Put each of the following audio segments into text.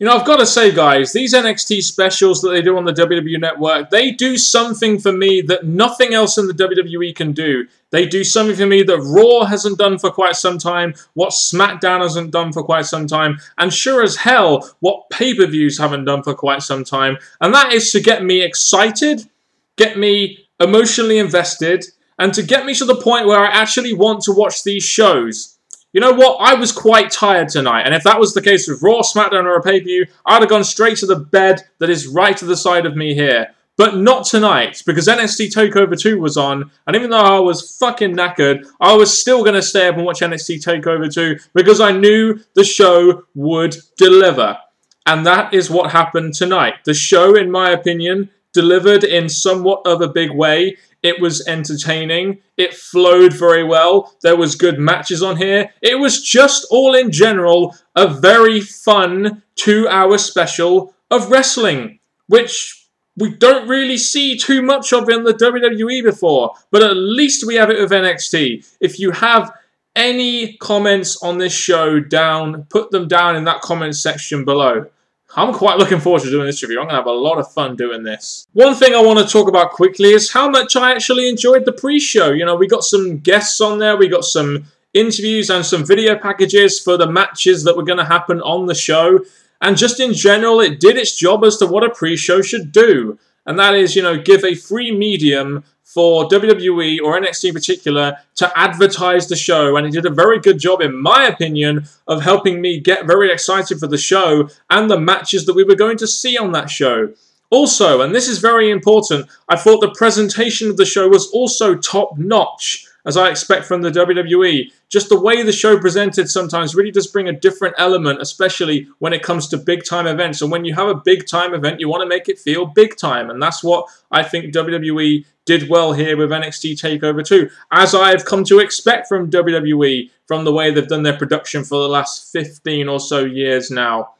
You know, I've got to say, guys, these NXT specials that they do on the WWE Network, they do something for me that nothing else in the WWE can do. They do something for me that Raw hasn't done for quite some time, what SmackDown hasn't done for quite some time, and sure as hell, what pay-per-views haven't done for quite some time. And that is to get me excited, get me emotionally invested, and to get me to the point where I actually want to watch these shows. You know what? I was quite tired tonight, and if that was the case with Raw, SmackDown, or a pay-per-view, I'd have gone straight to the bed that is right to the side of me here. But not tonight, because NXT Takeover 2 was on, and even though I was fucking knackered, I was still going to stay up and watch NXT Takeover 2, because I knew the show would deliver. And that is what happened tonight. The show, in my opinion, delivered in somewhat of a big way. It was entertaining. It flowed very well. There was good matches on here. It was just all in general a very fun 2-hour special of wrestling, which we don't really see too much of in the WWE before, but at least we have it with NXT. If you have any comments on this show down, put them down in that comment section below. I'm quite looking forward to doing this review. I'm going to have a lot of fun doing this. One thing I want to talk about quickly is how much I actually enjoyed the pre-show. You know, we got some guests on there. We got some interviews and some video packages for the matches that were going to happen on the show. And just in general, it did its job as to what a pre-show should do. And that is, you know, give a free medium for WWE or NXT in particular to advertise the show, and it did a very good job, in my opinion, of helping me get very excited for the show and the matches that we were going to see on that show. Also, and this is very important, I thought the presentation of the show was also top-notch, as I expect from the WWE. Just the way the show presented sometimes really does bring a different element, especially when it comes to big-time events. And when you have a big-time event, you want to make it feel big-time. And that's what I think WWE did well here with NXT TakeOver 2, as I've come to expect from WWE, from the way they've done their production for the last 15 or so years now.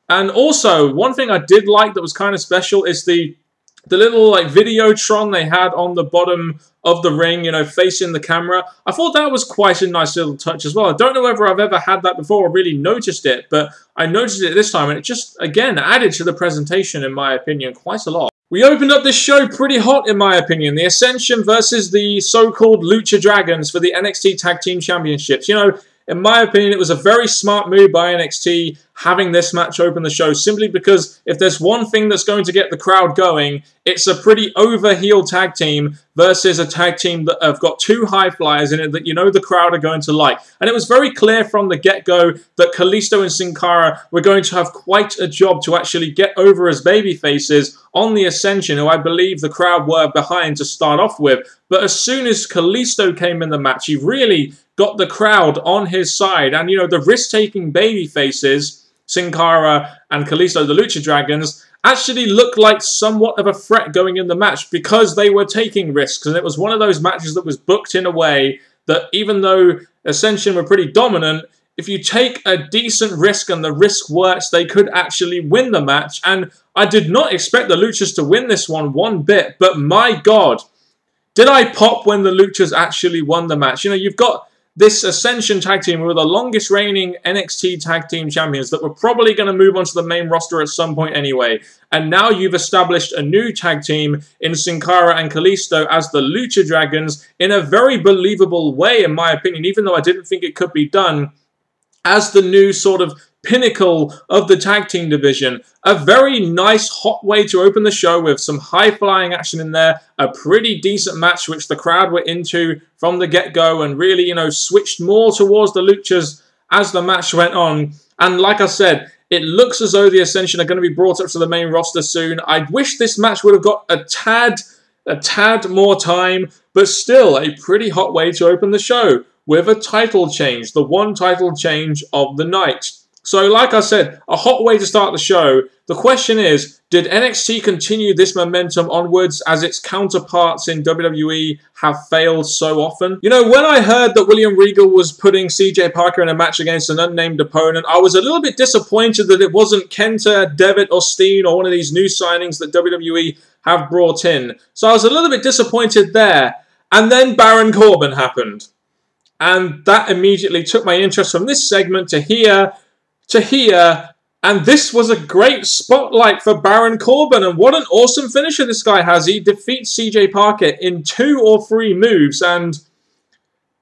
And also, one thing I did like that was kind of special is the little like Videotron they had on the bottom of the ring, you know, facing the camera. I thought that was quite a nice little touch as well. I don't know whether I've ever had that before or really noticed it, but I noticed it this time, and it just, again, added to the presentation, in my opinion, quite a lot. We opened up this show pretty hot, in my opinion. The Ascension versus the so-called Lucha Dragons for the NXT Tag Team Championships. You know, in my opinion, it was a very smart move by NXT having this match open the show, simply because if there's one thing that's going to get the crowd going, it's a pretty over-heel tag team versus a tag team that have got two high flyers in it that you know the crowd are going to like. And it was very clear from the get-go that Kalisto and Sin Cara were going to have quite a job to actually get over as baby faces on the Ascension, who I believe the crowd were behind to start off with. But as soon as Kalisto came in the match, he really got the crowd on his side. And, you know, the risk-taking baby faces, Sin Cara and Kalisto, the Lucha Dragons, actually looked like somewhat of a threat going in the match because they were taking risks. And it was one of those matches that was booked in a way that even though Ascension were pretty dominant, if you take a decent risk and the risk works, they could actually win the match. And I did not expect the Luchas to win this one bit, but my God, did I pop when the Luchas actually won the match. You know, you've got this Ascension tag team who were the longest reigning NXT tag team champions that were probably going to move onto the main roster at some point anyway. And now you've established a new tag team in Sin Cara and Kalisto as the Lucha Dragons in a very believable way, in my opinion, even though I didn't think it could be done, as the new sort of pinnacle of the tag team division. A very nice hot way to open the show with some high-flying action in there, a pretty decent match which the crowd were into from the get-go and really, you know, switched more towards the Luchas as the match went on. And like I said, it looks as though the Ascension are going to be brought up to the main roster soon. I wish this match would have got a tad more time, but still a pretty hot way to open the show with a title change, the one title change of the night. So, like I said, a hot way to start the show. The question is, did NXT continue this momentum onwards as its counterparts in WWE have failed so often? You know, when I heard that William Regal was putting CJ Parker in a match against an unnamed opponent, I was a little bit disappointed that it wasn't Kenta, Devitt, or Steen, or one of these new signings that WWE have brought in. So I was a little bit disappointed there. And then Baron Corbin happened. And that immediately took my interest from this segment to here, And this was a great spotlight for Baron Corbin, and what an awesome finisher this guy has. He defeats CJ Parker in 2 or 3 moves, and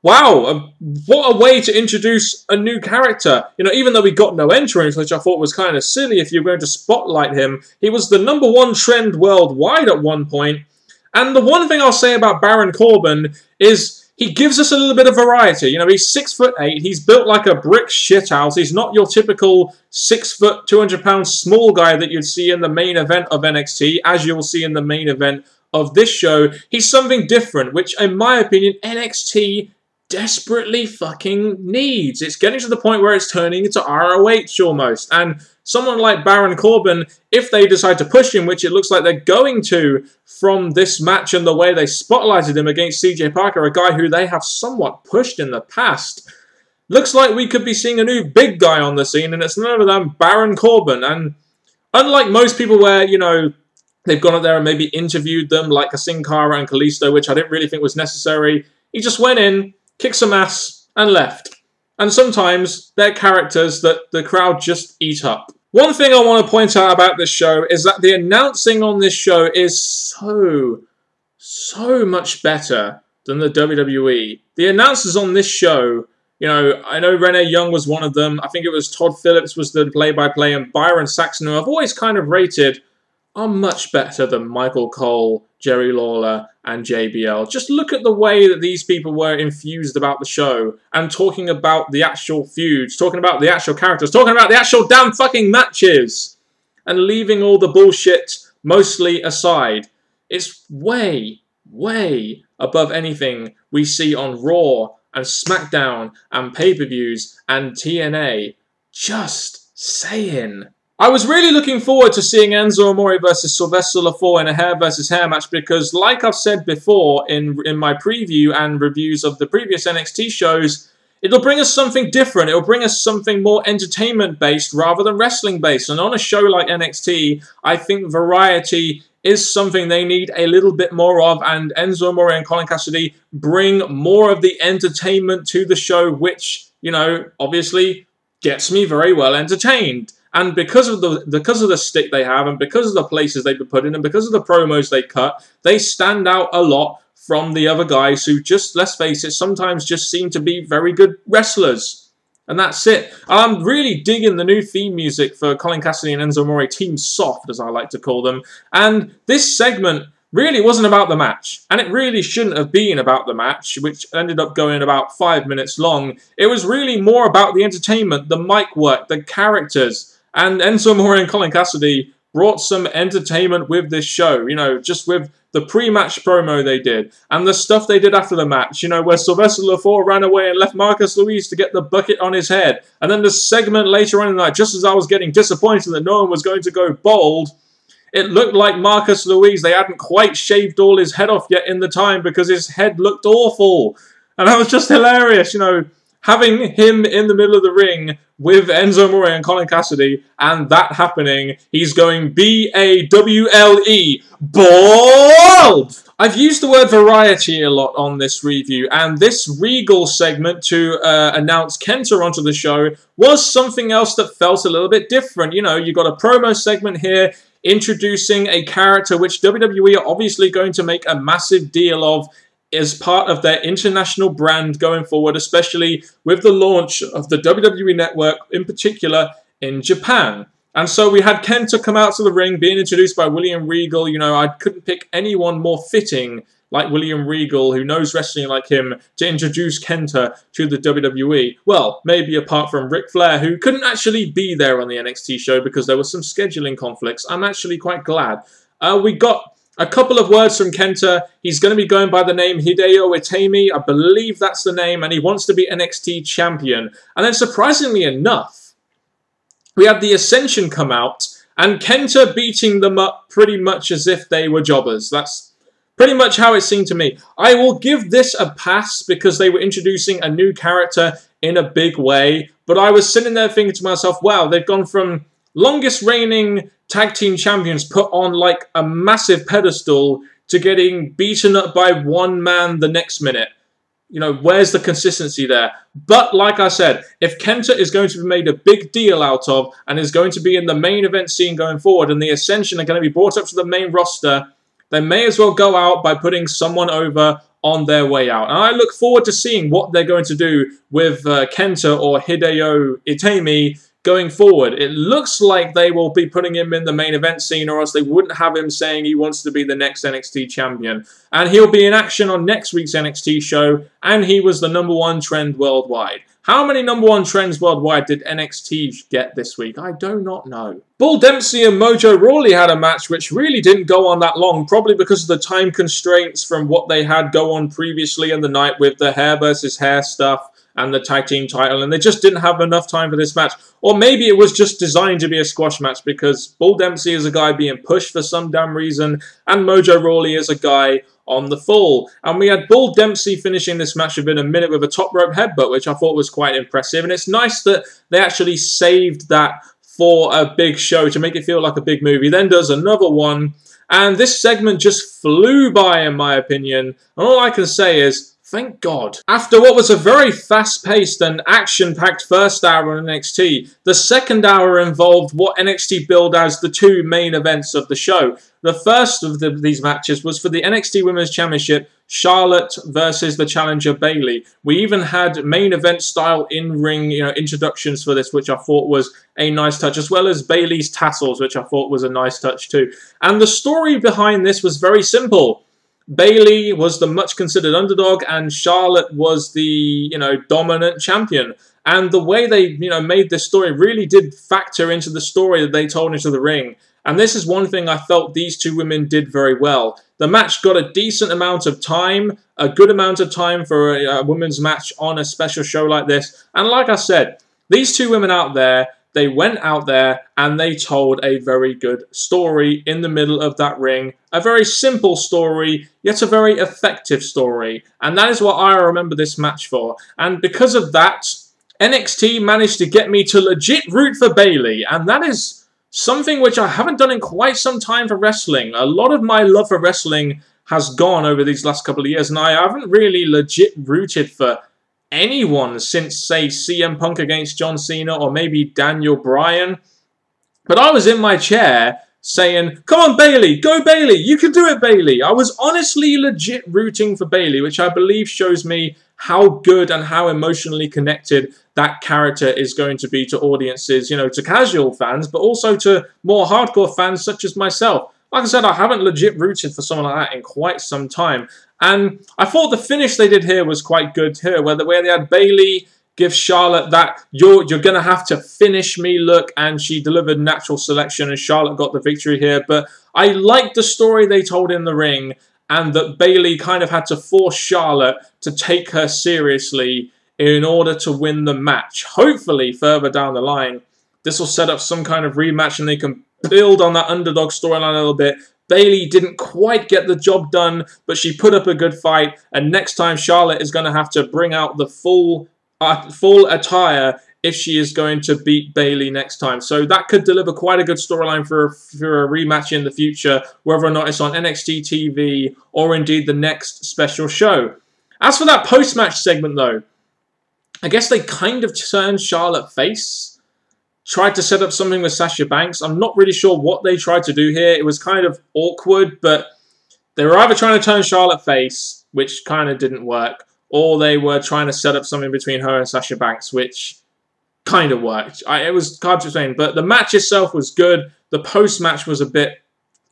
wow, what a way to introduce a new character. You know, even though we got no entrance, which I thought was kind of silly if you're going to spotlight him, he was the #1 trend worldwide at one point. And the one thing I'll say about Baron Corbin is he gives us a little bit of variety. You know, he's 6'8", he's built like a brick shithouse. He's not your typical 6 foot, 200-pound small guy that you'd see in the main event of NXT, as you'll see in the main event of this show. He's something different, which, in my opinion, NXT desperately fucking needs. It's getting to the point where it's turning into ROH almost. And someone like Baron Corbin, if they decide to push him, which it looks like they're going to from this match and the way they spotlighted him against CJ Parker, a guy who they have somewhat pushed in the past, looks like we could be seeing a new big guy on the scene, and it's none other than Baron Corbin. And unlike most people where, you know, they've gone up there and maybe interviewed them like a Sin Cara and Kalisto, which I didn't really think was necessary, he just went in, kicked some ass, and left. And sometimes they're characters that the crowd just eat up. One thing I want to point out about this show is that the announcing on this show is so much better than the WWE. The announcers on this show, you know, I know Renee Young was one of them. I think it was Todd Phillips was the play-by-play, and Byron Saxon, who I've always kind of rated, are much better than Michael Cole, Jerry Lawler, and JBL. Just look at the way that these people were infused about the show and talking about the actual feuds, talking about the actual characters, talking about the actual damn fucking matches, and leaving all the bullshit mostly aside. It's way above anything we see on Raw and SmackDown and pay-per-views and TNA. Just saying. I was really looking forward to seeing Enzo Amore versus Sylvester Lefort in a hair versus hair match because, like I've said before in my preview and reviews of the previous NXT shows, it'll bring us something different. It'll bring us something more entertainment-based rather than wrestling-based. And on a show like NXT, I think variety is something they need a little bit more of, and Enzo Amore and Colin Cassidy bring more of the entertainment to the show, which, you know, obviously gets me very well entertained. And because of the stick they have, and because of the places they put in, and because of the promos they cut, they stand out a lot from the other guys who just, let's face it, sometimes just seem to be very good wrestlers. And that's it. I'm really digging the new theme music for Colin Cassidy and Enzo Amore, Team Soft, as I like to call them. And this segment really wasn't about the match. And it really shouldn't have been about the match, which ended up going about 5 minutes long. It was really more about the entertainment, the mic work, the characters. And Enzo Amore and Colin Cassidy brought some entertainment with this show, you know, just with the pre-match promo they did, and the stuff they did after the match, you know, where Sylvester Lefort ran away and left Marcus Luis to get the bucket on his head, and then the segment later on in the night, just as I was getting disappointed that no one was going to go bald, it looked like Marcus Luis, they hadn't quite shaved all his head off yet in the time because his head looked awful, and that was just hilarious, you know, having him in the middle of the ring with Enzo Amore and Colin Cassidy, and that happening, he's going B-A-W-L-E, bald! I've used the word variety a lot on this review, and this Regal segment to announce Kenta onto the show was something else that felt a little bit different. You know, you got a promo segment here introducing a character which WWE are obviously going to make a massive deal of as part of their international brand going forward, especially with the launch of the WWE Network, in particular in Japan. And so we had Kenta come out to the ring, being introduced by William Regal. You know, I couldn't pick anyone more fitting like William Regal, who knows wrestling like him, to introduce Kenta to the WWE. Well, maybe apart from Ric Flair, who couldn't actually be there on the NXT show because there were some scheduling conflicts. I'm actually quite glad. We got a couple of words from Kenta. He's going to be going by the name Hideo Itami. I believe that's the name, and he wants to be NXT champion. And then surprisingly enough, we had the Ascension come out, and Kenta beating them up pretty much as if they were jobbers. That's pretty much how it seemed to me. I will give this a pass because they were introducing a new character in a big way, but I was sitting there thinking to myself, wow, they've gone from longest reigning tag team champions put on like a massive pedestal to getting beaten up by one man the next minute. where's the consistency there? But like I said, if Kenta is going to be made a big deal out of and is going to be in the main event scene going forward and the Ascension are going to be brought up to the main roster, they may as well go out by putting someone over on their way out. And I look forward to seeing what they're going to do with Kenta or Hideo Itami going forward. It looks like they will be putting him in the main event scene, or else they wouldn't have him saying he wants to be the next NXT champion. And he'll be in action on next week's NXT show, and he was the #1 trend worldwide. How many #1 trends worldwide did NXT get this week? I do not know. Bull Dempsey and Mojo Rawley had a match which really didn't go on that long, probably because of the time constraints from what they had go on previously in the night with the hair versus hair stuff and the tag team title, and they just didn't have enough time for this match. Or maybe it was just designed to be a squash match because Bull Dempsey is a guy being pushed for some damn reason, and Mojo Rawley is a guy on the fall. And we had Bull Dempsey finishing this match within a minute with a top rope headbutt, which I thought was quite impressive. And it's nice that they actually saved that for a big show to make it feel like a big movie. Then does another one, and this segment just flew by in my opinion. And all I can say is, thank God. After what was a very fast-paced and action-packed first hour on NXT, the second hour involved what NXT billed as the two main events of the show. The first of these matches was for the NXT Women's Championship, Charlotte versus the challenger Bayley. We even had main event style in-ring introductions for this, which I thought was a nice touch, as well as Bayley's tassels, which I thought was a nice touch too. And the story behind this was very simple. Bayley was the much considered underdog and Charlotte was the, dominant champion. And the way they, made this story really did factor into the story that they told into the ring. And this is one thing I felt these two women did very well. The match got a decent amount of time, a good amount of time for a women's match on a special show like this. And like I said, these two women out there, they went out there and they told a very good story in the middle of that ring. A very simple story, yet a very effective story. And that is what I remember this match for. And because of that, NXT managed to get me to legit root for Bayley. And that is something which I haven't done in quite some time for wrestling. A lot of my love for wrestling has gone over these last couple of years. And I haven't really legit rooted for anyone since, say, CM Punk against John Cena or maybe Daniel Bryan. But I was in my chair saying, come on Bayley, go Bayley, you can do it Bayley. I was honestly legit rooting for Bayley, which I believe shows me how good and how emotionally connected that character is going to be to audiences, to casual fans, but also to more hardcore fans such as myself. Like I said, I haven't legit rooted for someone like that in quite some time. And I thought the finish they did here was quite good here, where they had Bayley give Charlotte that you're going to have to finish me look, and she delivered natural selection and Charlotte got the victory here. But I liked the story they told in the ring, and that Bayley kind of had to force Charlotte to take her seriously in order to win the match. Hopefully, further down the line, this will set up some kind of rematch and they can build on that underdog storyline a little bit. Bayley didn't quite get the job done, but she put up a good fight. And next time, Charlotte is going to have to bring out the full attire if she is going to beat Bayley next time. So that could deliver quite a good storyline for a rematch in the future, whether or not it's on NXT TV or indeed the next special show. As for that post-match segment, though, I guess they kind of turned Charlotte face. Tried to set up something with Sasha Banks. I'm not really sure what they tried to do here. It was kind of awkward, but they were either trying to turn Charlotte face, which kind of didn't work, or they were trying to set up something between her and Sasha Banks, which kind of worked. It was hard to explain, but the match itself was good. The post-match was a bit,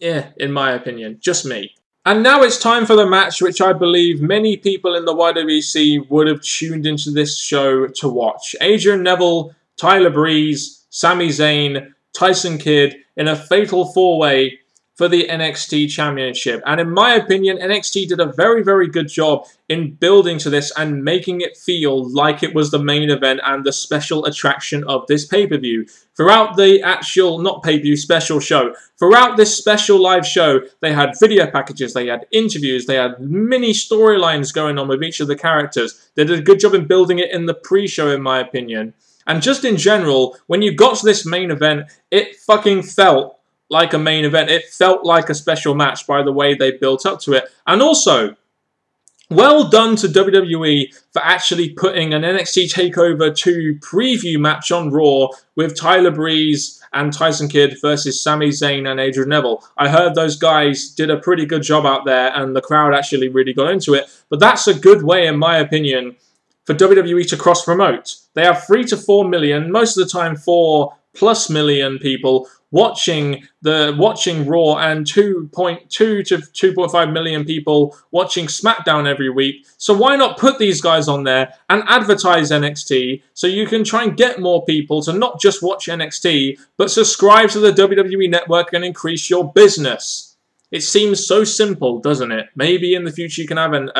in my opinion. Just me. And now it's time for the match, which I believe many people in the YWC would have tuned into this show to watch. Adrian Neville, Tyler Breeze, Sami Zayn, Tyson Kidd in a fatal four-way for the NXT Championship. And in my opinion, NXT did a very, very good job in building to this and making it feel like it was the main event and the special attraction of this pay-per-view. Throughout the actual, not pay-per-view, special show, throughout this special live show, they had video packages, they had interviews, they had mini storylines going on with each of the characters. They did a good job in building it in the pre-show, in my opinion. And just in general, when you got to this main event, it fucking felt like a main event. It felt like a special match by the way they built up to it. And also, Well done to WWE for actually putting an NXT TakeOver 2 preview match on Raw with Tyler Breeze and Tyson Kidd versus Sami Zayn and Adrian Neville. I heard those guys did a pretty good job out there and the crowd actually really got into it. But that's a good way, in my opinion, for WWE to cross-promote. They have 3 to 4 million, most of the time 4+ million people watching Raw and 2.2 to 2.5 million people watching SmackDown every week. So why not put these guys on there and advertise NXT so you can try and get more people to not just watch NXT, but subscribe to the WWE Network and increase your business. It seems so simple, doesn't it? Maybe in the future you can have an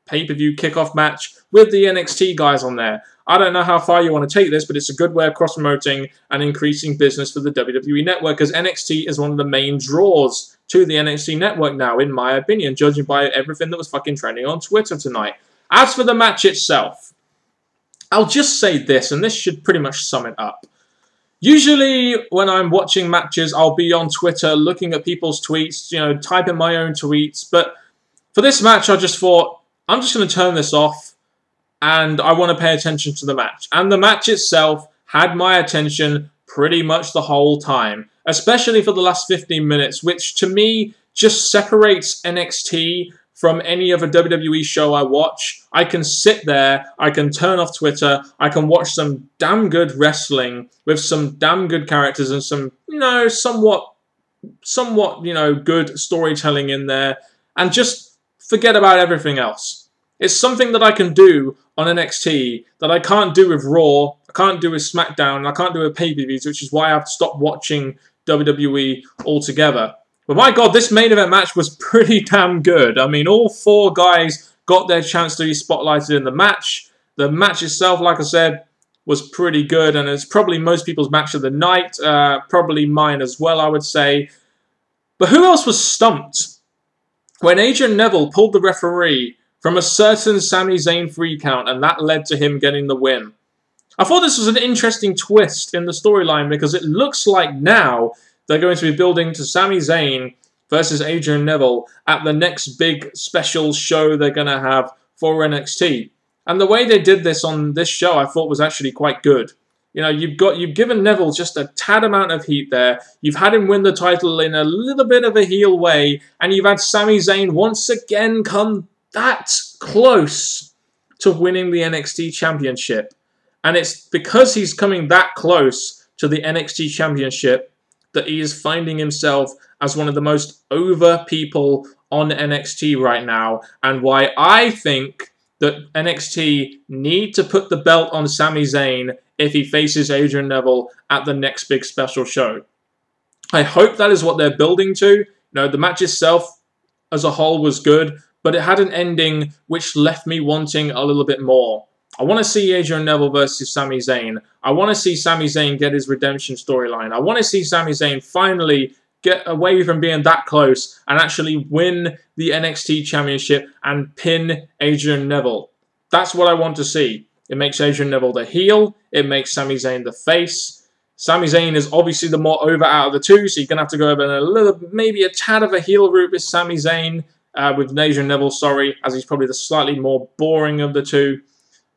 pay-per-view kickoff match with the NXT guys on there. I don't know how far you want to take this, but it's a good way of cross-promoting and increasing business for the WWE Network, because NXT is one of the main draws to the NXT Network now, in my opinion, judging by everything that was fucking trending on Twitter tonight. As for the match itself, I'll just say this, and this should pretty much sum it up. Usually, when I'm watching matches, I'll be on Twitter looking at people's tweets, typing my own tweets, but for this match, I just thought, I'm just going to turn this off, and I want to pay attention to the match. And the match itself had my attention pretty much the whole time, especially for the last 15 minutes, which to me just separates NXT from any other WWE show I watch. I can sit there, I can turn off Twitter, I can watch some damn good wrestling with some damn good characters and some, somewhat, good storytelling in there, and just forget about everything else. It's something that I can do on NXT that I can't do with Raw, I can't do with SmackDown, I can't do with pay-per-views, which is why I've stopped watching WWE altogether. But my God, this main event match was pretty damn good. I mean, all 4 guys got their chance to be spotlighted in the match. The match itself, like I said, was pretty good, and it's probably most people's match of the night, probably mine as well, I would say. But who else was stumped when Adrian Neville pulled the referee from a certain Sami Zayn 3 count, and that led to him getting the win? I thought this was an interesting twist in the storyline, because it looks like now they're going to be building to Sami Zayn versus Adrian Neville at the next big special show they're going to have for NXT. And the way they did this on this show, I thought was actually quite good. You've given Neville just a tad amount of heat there. You've had him win the title in a little bit of a heel way, and you've had Sami Zayn once again come that close to winning the NXT Championship. And it's because he's coming that close to the NXT Championship that he is finding himself as one of the most over people on NXT right now, and why I think that NXT need to put the belt on Sami Zayn if he faces Adrian Neville at the next big special show. I hope that is what they're building to. The match itself as a whole was good, but it had an ending which left me wanting a little bit more. I want to see Adrian Neville versus Sami Zayn. I want to see Sami Zayn get his redemption storyline. I want to see Sami Zayn finally get away from being that close and actually win the NXT Championship and pin Adrian Neville. That's what I want to see. It makes Adrian Neville the heel. It makes Sami Zayn the face. Sami Zayn is obviously the more over out of the two, so you're going to have to go over maybe a tad of a heel route with Sami Zayn. With Adrian Neville, as he's probably the slightly more boring of the two.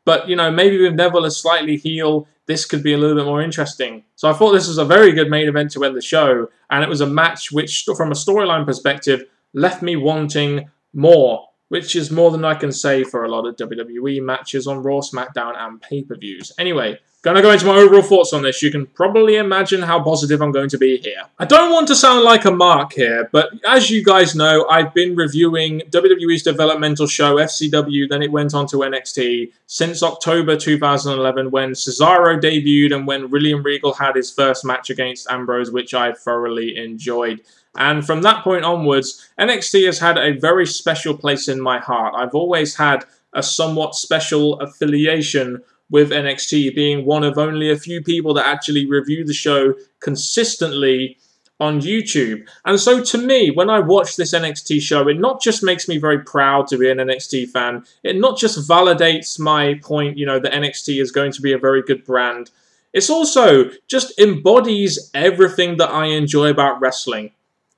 But, maybe with Neville as slightly heel, this could be a little bit more interesting. So I thought this was a very good main event to end the show, and it was a match which, from a storyline perspective, left me wanting more, which is more than I can say for a lot of WWE matches on Raw, SmackDown, and pay-per-views. Anyway, going to go into my overall thoughts on this. You can probably imagine how positive I'm going to be here. I don't want to sound like a mark here, but as you guys know, I've been reviewing WWE's developmental show, FCW, then it went on to NXT, since October 2011 when Cesaro debuted and when William Regal had his first match against Ambrose, which I thoroughly enjoyed. And from that point onwards, NXT has had a very special place in my heart. I've always had a somewhat special affiliation with NXT, being one of only a few people that actually review the show consistently on YouTube. And so to me, when I watch this NXT show, it not just makes me very proud to be an NXT fan, it not just validates my point, that NXT is going to be a very good brand, it's also just embodies everything that I enjoy about wrestling.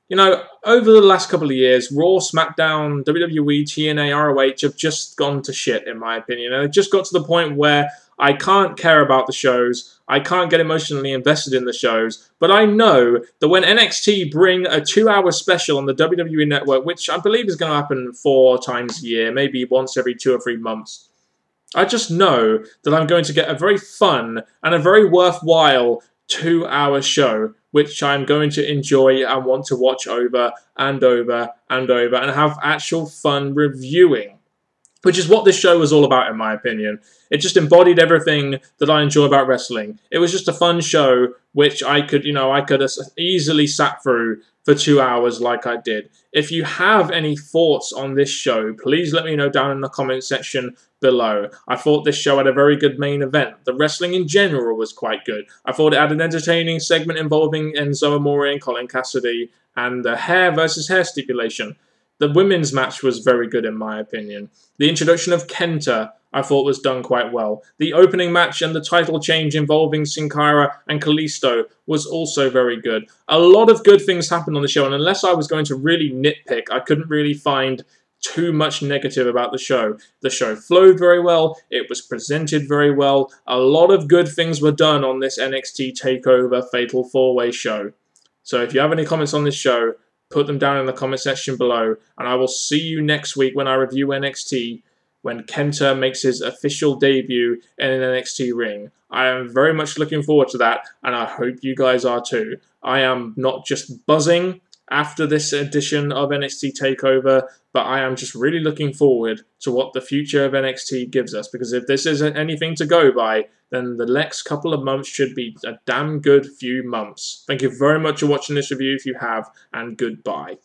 You know, over the last couple of years, Raw, SmackDown, WWE, TNA, ROH have just gone to shit, in my opinion. And it just got to the point where I can't care about the shows, I can't get emotionally invested in the shows, but I know that when NXT bring a 2-hour special on the WWE Network, which I believe is going to happen 4 times a year, maybe once every 2 or 3 months, I just know that I'm going to get a very fun and a very worthwhile 2-hour show, which I'm going to enjoy and want to watch over and over and over and have actual fun reviewing. Which is what this show was all about, in my opinion. It just embodied everything that I enjoy about wrestling. It was just a fun show, which I could have easily sat through for 2 hours like I did. If you have any thoughts on this show, please let me know down in the comment section below. I thought this show had a very good main event. The wrestling in general was quite good. I thought it had an entertaining segment involving Enzo Amore and Colin Cassidy, and the hair versus hair stipulation. The women's match was very good, in my opinion. The introduction of Kenta, I thought, was done quite well. The opening match and the title change involving Sin Cara and Kalisto was also very good. A lot of good things happened on the show, and unless I was going to really nitpick, I couldn't really find too much negative about the show. The show flowed very well. It was presented very well. A lot of good things were done on this NXT TakeOver Fatal 4-Way show. So if you have any comments on this show, put them down in the comment section below, and I will see you next week when I review NXT, when Kenta makes his official debut in an NXT ring. I am very much looking forward to that, and I hope you guys are too. I am not just buzzing after this edition of NXT TakeOver, but I am just really looking forward to what the future of NXT gives us, because if this isn't anything to go by, then the next couple of months should be a damn good few months. Thank you very much for watching this review if you have, and goodbye.